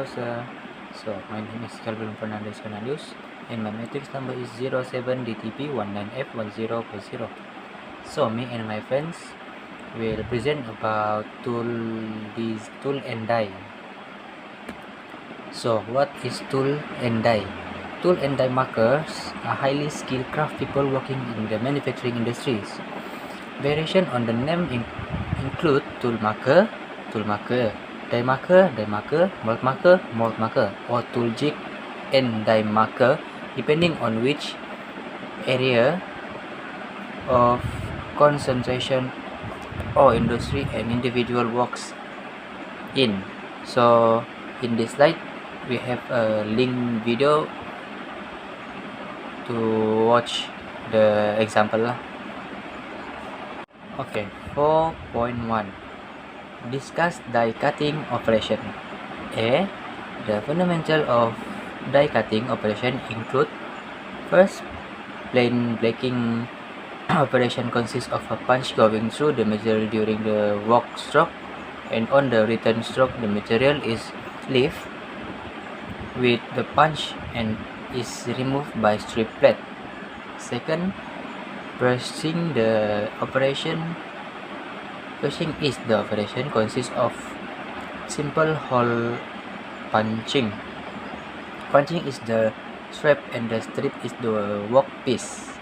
Hello sir, so my name is Calvin Fernandez and my matrix number is 07DTP19F1040. So me and my friends will present about tool and die. So what is tool and die? Tool and die makers are highly skilled craft people working in the manufacturing industries. Variation on the name include tool maker, die maker, mold maker, or tool jig and die maker, depending on which area of concentration or industry an individual works in. So in this slide we have a link video to watch the example. Okay, 4.1 discuss die cutting operation. A. The fundamental of die cutting operation include: first, plain blanking operation consists of a punch going through the material during the work stroke, and on the return stroke the material is left with the punch and is removed by strip plate. Second, Pressing is the operation consists of simple hole punching. Punching is the strap and the strip is the workpiece.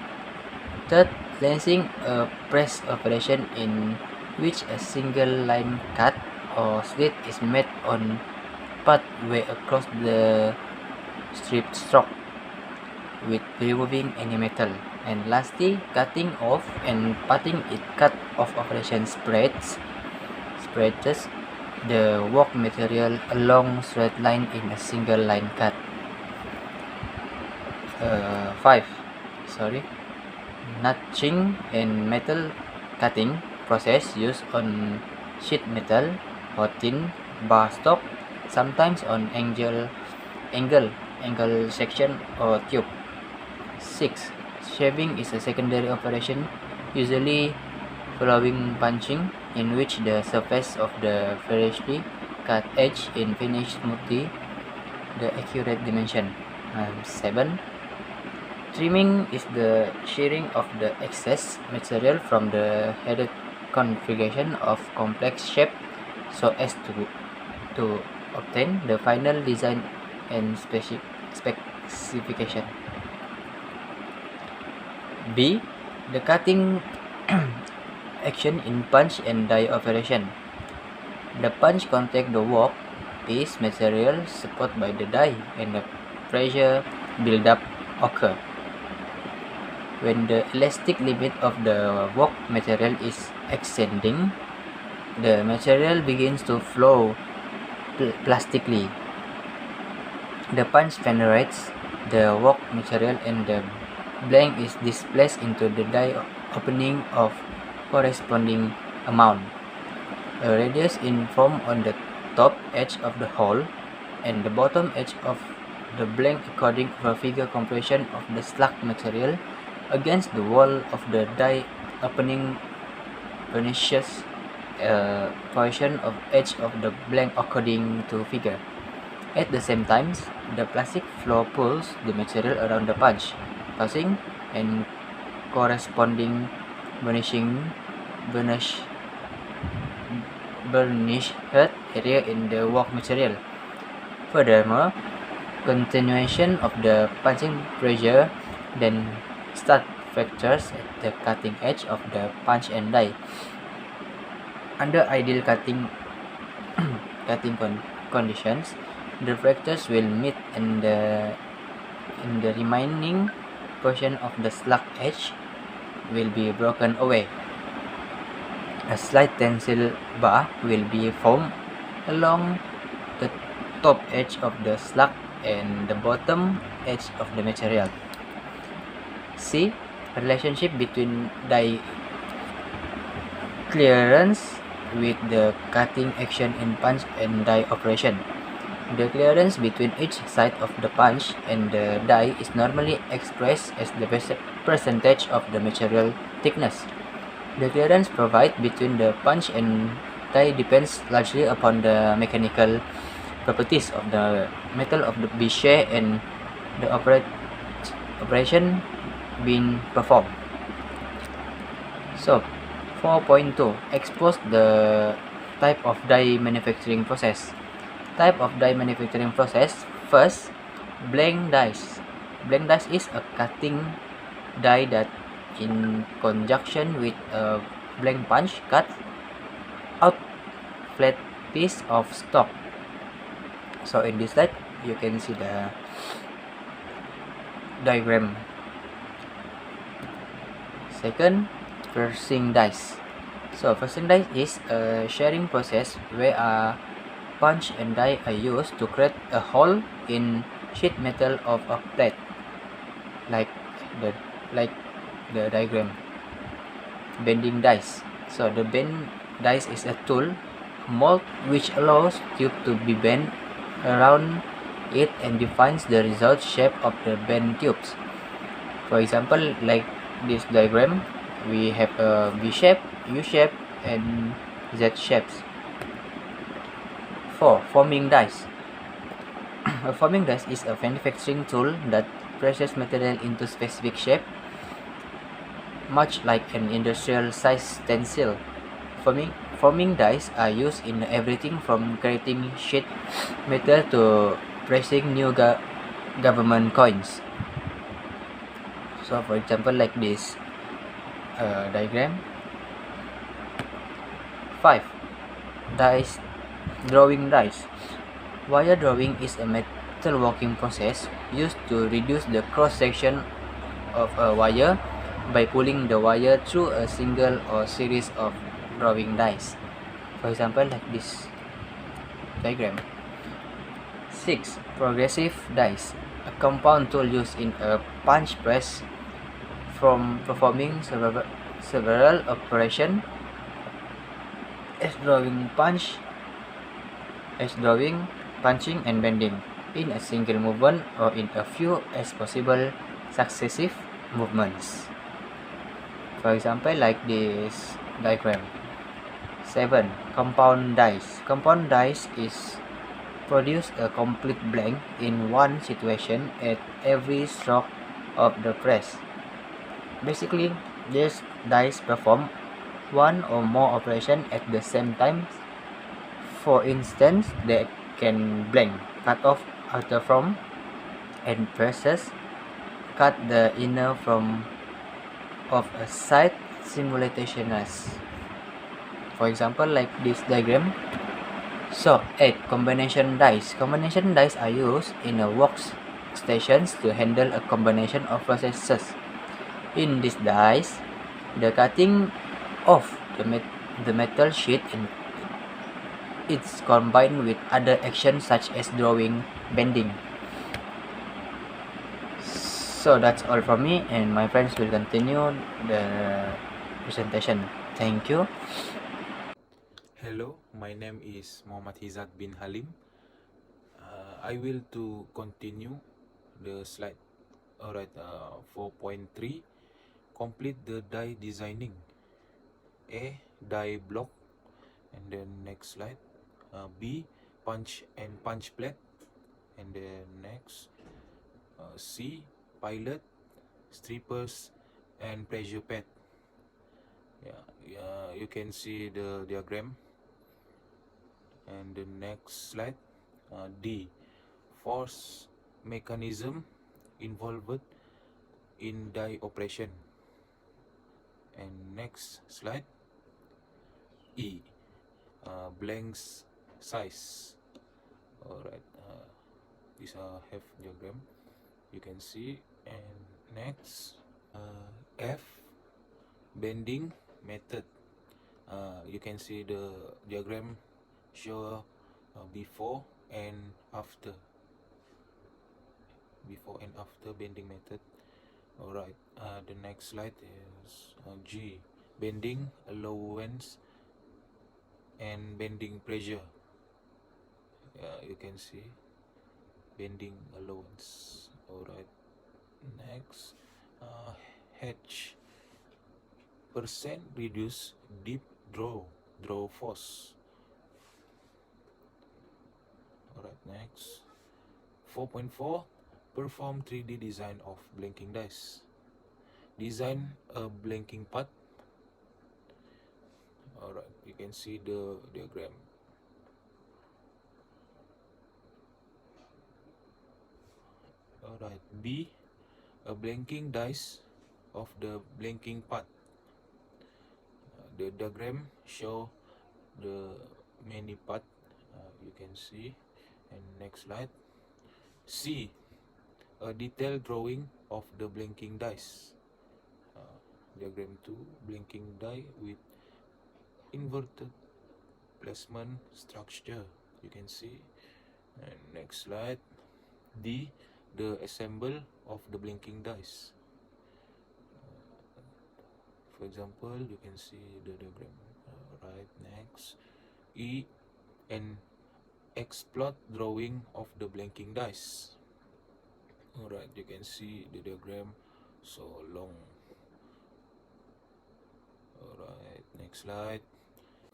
Third, lancing, a press operation in which a single line cut or slit is made on pathway across the strip stroke with removing any metal. And lastly, cutting off and putting it cut off operation spreads the work material along straight line in a single line cut. 5. Notching and metal cutting process used on sheet metal or thin bar stock, sometimes on angle section or tube. 6. Shaving is a secondary operation, usually following punching, in which the surface of the freshly cut edge is finished smoothly the accurate dimension. 7. Trimming is the shearing of the excess material from the headed configuration of complex shape so as to obtain the final design and specification. B. The cutting action in punch and die operation. The punch contact the work piece material supported by the die, and the pressure build-up occur. When the elastic limit of the work material is extending, the material begins to flow plastically. The punch penetrates the work material and the blank is displaced into the die opening of corresponding amount. A radius is formed on the top edge of the hole and the bottom edge of the blank according to a figure compression of the slack material against the wall of the die opening furnishes a portion of edge of the blank according to figure. At the same time, the plastic floor pulls the material around the punch, passing and corresponding burnished area in the work material. Furthermore, continuation of the punching pressure then start fractures at the cutting edge of the punch and die. Under ideal cutting conditions, the fractures will meet in the remaining portion of the slack edge will be broken away. A slight tensile bar will be formed along the top edge of the slack and the bottom edge of the material. C. Relationship between die clearance with the cutting action in punch and die operation. The clearance between each side of the punch and the die is normally expressed as the percentage of the material thickness. The clearance provided between the punch and die depends largely upon the mechanical properties of the metal of the be share and the operation being performed. So 4.2 expose the type of die manufacturing process. Type of die manufacturing process. First, blank dies. Blank dies is a cutting die that in conjunction with a blank punch cut out flat piece of stock. So in this slide you can see the diagram. Second, pressing dice. So pressing dice is a sharing process where a punch and die are used to create a hole in sheet metal of a plate, like the diagram. Bending dice. So the bend dice is a tool, mold which allows tube to be bent around it and defines the result shape of the bent tubes. For example, like this diagram, we have a V shape, U shape, and Z shapes. 4. Forming dice. A forming dice is a manufacturing tool that presses material into specific shape, much like an industrial size stencil. Forming dies are used in everything from creating sheet metal to pressing new government coins. So for example, like this diagram. 5. Dice drawing dice. Wire drawing is a metal working process used to reduce the cross section of a wire by pulling the wire through a single or series of drawing dies. For example, like this diagram. 6. Progressive dies. A compound tool used in a punch press from performing several operations as drawing, punching, and bending in a single movement or in a few as possible successive movements. For example, like this diagram. 7. Compound dies. Compound dies is produce a complete blank in one situation at every stroke of the press. Basically, these dies perform one or more operations at the same time. For instance, they can blank, cut off outer from, and presses, cut the inner from of a side simultaneously. For example, like this diagram. So 8. Combination dies. Combination dies are used in a workstations to handle a combination of processes. In these dies, the cutting of the metal sheet it's combined with other actions such as drawing, bending. So that's all from me, and my friends will continue the presentation. Thank you. Hello, my name is Muhammad Hizat bin Halim. I will to continue the slide. Alright, 4.3, complete the die designing. A, die block, and then next slide. B, punch and punch plate, and then next. C, pilot, strippers, and pressure pad. Yeah, you can see the diagram. And the next slide. D, force mechanism involved in die operation. And next slide. E, blanks size. Alright, these are have diagram you can see. And next, F, bending method. You can see the diagram show before and after bending method. Alright, the next slide is G, bending allowance and bending pressure. You can see bending allowance. Alright, next, H, percent reduce deep draw force. Alright, next. 4.4 Perform 3D design of blanking dice. Design a blanking path. Alright, you can see the diagram. Alright, B. A blanking dice of the blanking path. The diagram show the many path you can see. And next slide. C. A detailed drawing of the blanking dice. Diagram 2, blanking die with inverted placement structure, you can see. And next slide. D. The assemble of the blanking dice. For example, you can see the diagram. Right, next. E. An explode drawing of the blanking dice. Alright, you can see the diagram so long. Alright, next slide.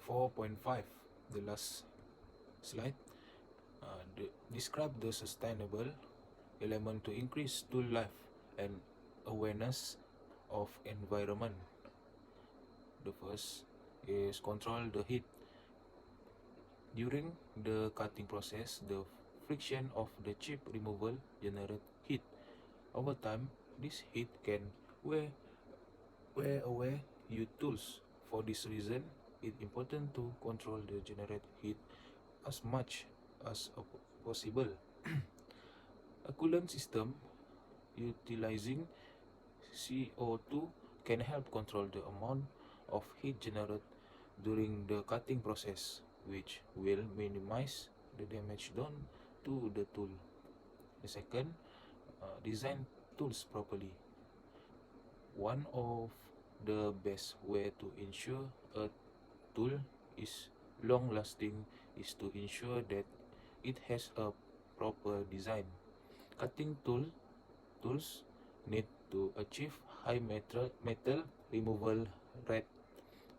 4.5, the last slide. Describe the sustainable element to increase tool life and awareness of environment. The first is control the heat. During the cutting process, the friction of the chip removal generates heat. Over time, this heat can wear away your tools. For this reason, it's important to control the generated heat as much as possible. A coolant system utilizing CO2 can help control the amount of heat generated during the cutting process, which will minimize the damage done to the tool. The second, design tools properly. One of the best way to ensure a tool is long-lasting is to ensure that it has a proper design. Cutting tools need to achieve high metal removal rate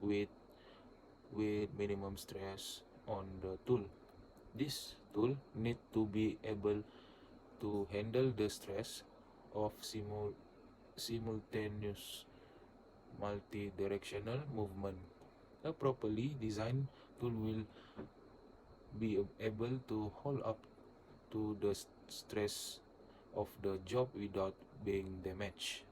with minimum stress on the tool. This tool need to be able to handle the stress of simultaneous multi-directional movement. A properly designed tool will be able to hold up to the stress of the job without being damaged.